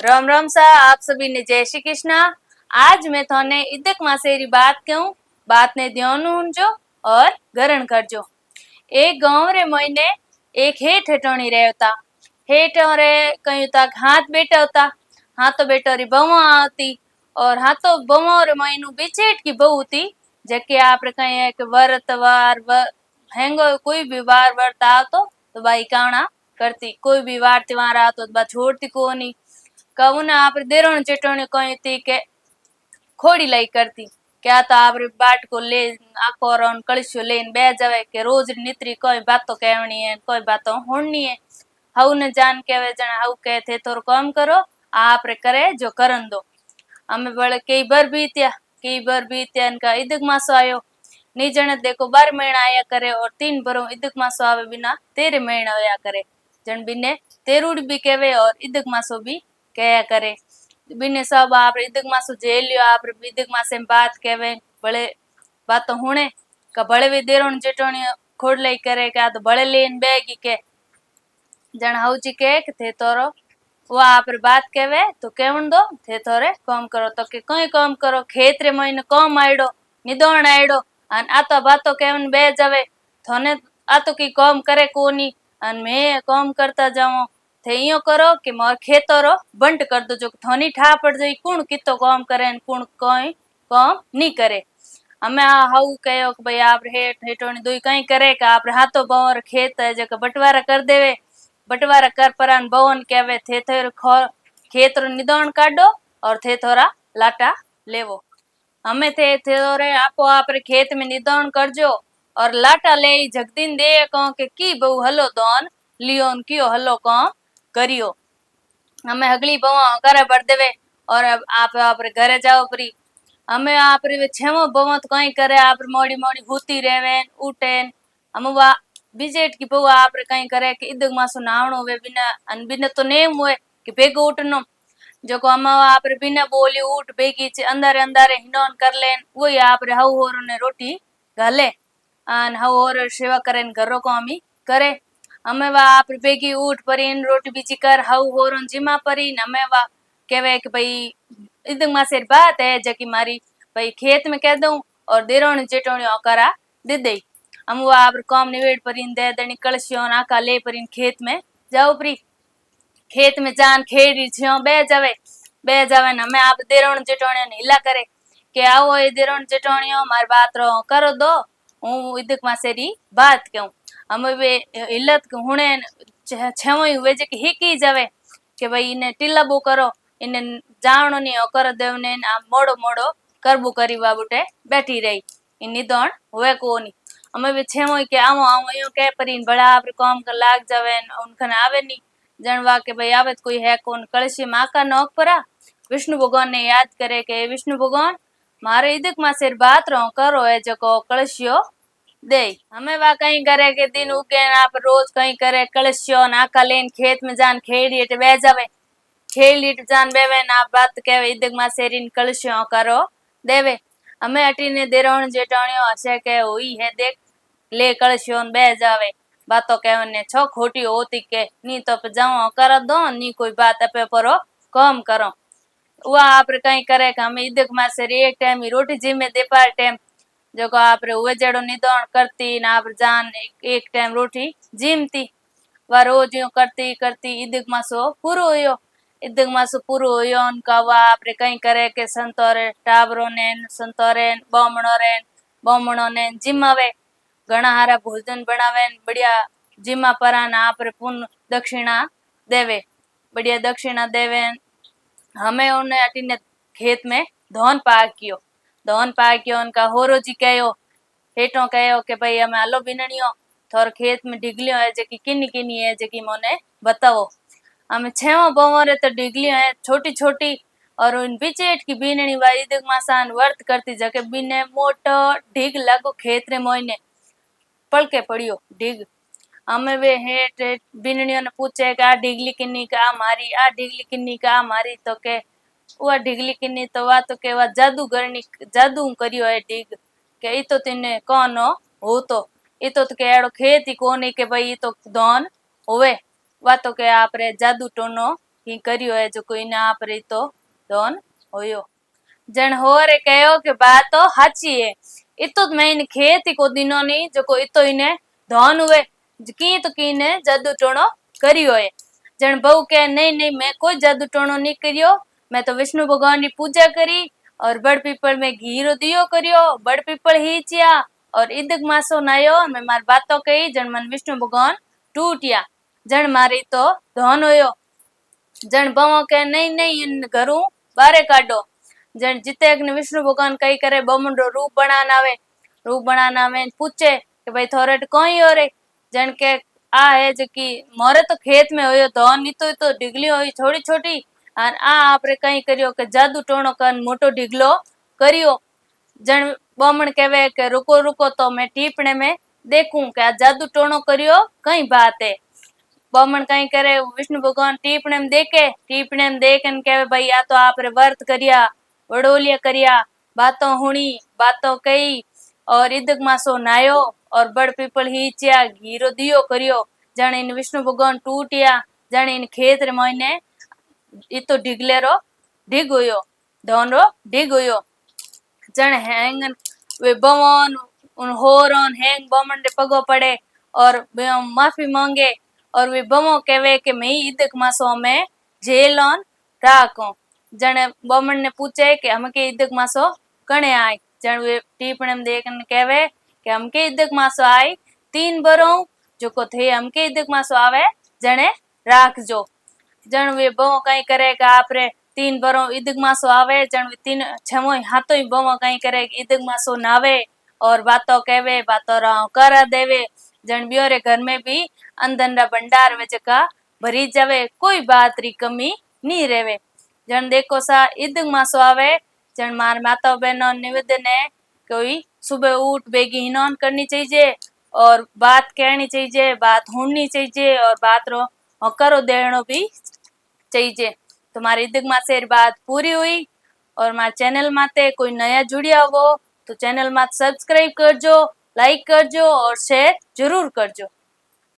राम राम सा आप सभी ने जय श्री कृष्णा। आज मैं थोने इदक मासेरी बात कहूं, बात ने ध्यान जो और गरण करजो। एक गांव रे महीने एक हेठ हेटोणी रहता। हेठ रे कहीं तक हाथ बेटा होता। हाँ तो बेटो री बहु आती और हाँ तो बहु रे महीनू बिचेट की बहु थी। जके आप कहीं एक वर्त वार हैंगो कोई भी वार वर्त आवतो तो भाई कावना करती, कोई भी वार त्योहार आवतो तो बा छोड़ती कोनी। कहूना आप देरोण चेटोणी कही थी के खोड़ी लाई करती क्या तो आप बाट को ले आको रोन कलशो लेन बह जावे के रोज नित्री कोई बातों कहनी है कोई बातों होनी है। हाउ न जान के वे जन हाउ कहते थोड़ा कम करो आप रे करे जो करन दो। हमें बड़े कई बार बीत्या इनका इदक मासो आयो। नी जने देखो 12 महीना आया करे और 3 बरो इदक मासो आवे बिना 13 महीना आया करे। जन बिने तेरुड़ भी कहवे और इदक मासो भी कया करे। बिने सब आप इदक मासो जेलियो आप इदक मासे बात कहवे बड़े बात हुणे का बड़े भी देरोण जेटोणी खोड़ लई करे का तो बड़े लेन बेगी के जन हाउची के थे तोरो वो आप बात कहवे तो केवन दो थे थोड़े कम करो तो के कई कम करो खेत रे महीने कम आयडो निदोण आयडो अन आतो बातो केवन बे जावे थोने आतो की कम करे कोनी अन मैं कम करता जाऊं थे यो करो कि मोर खेतो रो बंट कर दो जो थोनी ठा पड़ जाई कुण कितो कम करे कुण कोई कम नी करे। हमें हाउ कहो कि भाई आप हेठ हेठोनी दुई कई करे का आप हाथों बोर खेत है जो बंटवारा कर देवे। बंटवारा कर परान बवन कहवे थे खेत रो निदोण काढो और थे थोड़ा लाटा लेवो। हमें थे थोड़े आपो आप खेत में निदोण करजो और लाटा ले जगदीन दे कहो के की बहु हलो दोन लियो कियो हलो कहो करियो। हमें अगली बहु करे बढ़ देवे और आप घरे जाओ परी। हमें आप छेमो बहुत कहीं करे आप मोड़ी मोड़ी होती रेवेन उठेन हम वा बिजेट की बहु आप कहीं करे कि इदक मासो नावण होवे बिना अन बिना तो नेम हुए कि बेगो उठनो जो को हम आप बिना बोली उठ बेगी अंदर अंदर हिनोन कर लेन वही आप हाउ होर ने रोटी घाले अन हाउ होर सेवा करेन घरों को हमी करे। हमें वा आप बेगी उठ परीन रोटी बीजी कर हाउ होर जिमा परीन हमें वा कहवे कि भाई इदक मासेर बात है जकी मारी भाई खेत में कह दूं और देरोणी जेटोणी करा दे दे। हम वो आप काम निवेड़ परीन दे देनी कलशियों आका ले परीन खेत में जाओ परी। खेत में जान खेड़ी छियो बे जावे न हमें आप देरोण जेटोणी हिला करे के आओ ये देरोण जेटोणियो मार बात रो करो दो हूँ इदक मासेरी बात कहूं। हम वे हिलत हुणे छेवो हुए जे हिकी जावे के भाई इने टिल्लाबो करो इने जावणो नी कर देवने मोड़ो मोड़ो करबू करी बाबूटे बैठी रही इन निदोण हुए कोनी। हमें भी छेमो के आवो आवो यो कह पर इन बड़ा आप काम कर लाग जावे उनखन आवे नी जनवा के भाई आवे कोई है कौन कलशी माँ का नौक परा विष्णु भगवान ने याद करे के विष्णु भगवान मारे इदक मासेर बात रो करो है जको कलशियो दे। हमें वा कहीं करे के दिन उगे आप रोज कहीं करे कलशियो नाका लेन खेत में जान खेड़ी बह जावे खेली जान बेवे ना बात कहवे इदक मासेरीन कलशियो करो देवे। हमें अटीने देरोण जेटोणियो हसे के हुई है देख ले कलशियो बह जावे बातों कहने छो खोटी होती के नी तो जाओ कर दो नी कोई बात अपे परो कम करो। वह आप कहीं करे कि हमें इदक मासेरी एक टाइम रोटी जिमे दे पार टाइम जो को आप हुए जड़ो निदोण करती ना आप जान एक टाइम रोटी जिमती वह रोज यूं करती करती इदक मासो पूरो हुयो। इदक मासो पूरो हुयो उनका वह आप कहीं करे के संतोरे टाबरो ने संतोरे बमणो ने जिमावे घना हारा भोजन बनावे बढ़िया जिमा परान आप पुन दक्षिणा देवे बढ़िया दक्षिणा देवे। हमें उन्हें अटीने खेत में धोन पाकियो उनका होरो जी कहो हेठो कहो के भाई हमें हलो बिननियो थोर खेत में ढिगलियो है जकी किन्नी किन्नी है जकी मोने बताओ। हमें छेवो बवरे तो ढिगलियो है छोटी छोटी और उन बिचेट की बीननी वाली इदक मासान वर्त करती जके बिने मोटो ढिग लगो खेत रे मोइने पलके पड़ियो ढिग। हमें वे हेठ बिननियों ने पूछे कि आ ढिगली किन्नी का मारी आ ढिगली किन्नी का मारी तो के वह ढिगली किन्नी तो वह तो के वह जादू करियो है ढिग के ई तो तिने कौन हो तो ई तो के एड़ो खेत ही कोनी के भाई तो धन होवे वह तो के आप रे जादू टोनो की करियो है जो कोई ना आप रही तो दोन होयो। जन होरे कहो कि बात तो हाची है, इतो तो मैं इन खेत ही को दिनों नहीं जो को इतो इने धन हुए की तो की ने जादू टोणो करियो है। जन बहु के नहीं नहीं मैं कोई जादू टोणो नहीं करियो, मैं तो विष्णु भगवान की पूजा करी और बड़ पीपल में घी रो दियो करियो, बड़ पीपल हीचिया और इदक मासो नायो, मैं मार बातों कही जन मन विष्णु भगवान टूटिया, जन मारी तो धन होयो। जन बमो के नहीं नहीं इन घरू बारे काटो। जन जिते ने विष्णु भगवान कई करे बमन रो रूप बनाना आवे पूछे कि भाई थोड़े कोई हो रे। जन के आ है जो कि मोरे तो खेत में होयो धन नी तो डिगली हुई छोटी छोटी और आ आपरे कई करियो के जादू टोणो कन मोटो डिगलो करियो। जन बमन कहवे के रुको रुको तो मैं टीपणे में देखूं के आ जादू टोणो करियो कई बात है। बमन कई करे विष्णु भगवान टीपणे में देखे कहे भाई या तो आप व्रत करिया वडोलिया करिया बातों हुणी बातों कही और इदक मासो नायो और बड़ पीपल हीचिया घीरो दियो करियो। जन इन विष्णु भगवान टूटिया, जन इन खेत रे मोइने इतो डिगलेरो डिग होयो, धन रो डिग होयो। जन हैंगन वे बमन उन होरन हैंग बमन रे पगो पड़े और माफी मांगे और वे बमो कहवे कि मैं इदक मासो में जेलोन राखो। जन बमन ने पूछे कि हम के इदक मासो कणे आए। जन वे टीपणे में देखन कहवे कि हम के इदक मासो आई 3 बरो जो को थे हम के इदक मासो आवे जने राख जो। जन वे बमो कई करे कि आपरे 3 बरो इदक मासो आवे, जन वे 3 छमो हाथों ही बमो कई करे इदक मासो नावे और बातों कहवे बातों राव कर देवे। जन बियोरे घर में भी अंदर रा भंडार में जका भरी जावे, कोई बात री कमी नहीं रेवे। जन देखो सा इदक मासो आवे जन मार माता बहनों निवेदन है कोई सुबह उठ बेगी हिनौन करनी चाहिए और बात कहनी चाहिए, बात होनी चाहिए और बात रो करो देनो भी चाहिए। तो मारी इदक मासे बात पूरी हुई और मारे चैनल माते कोई नया जुड़िया हो तो चैनल माते सब्सक्राइब करजो, लाइक करजो और शेयर जरूर करजो।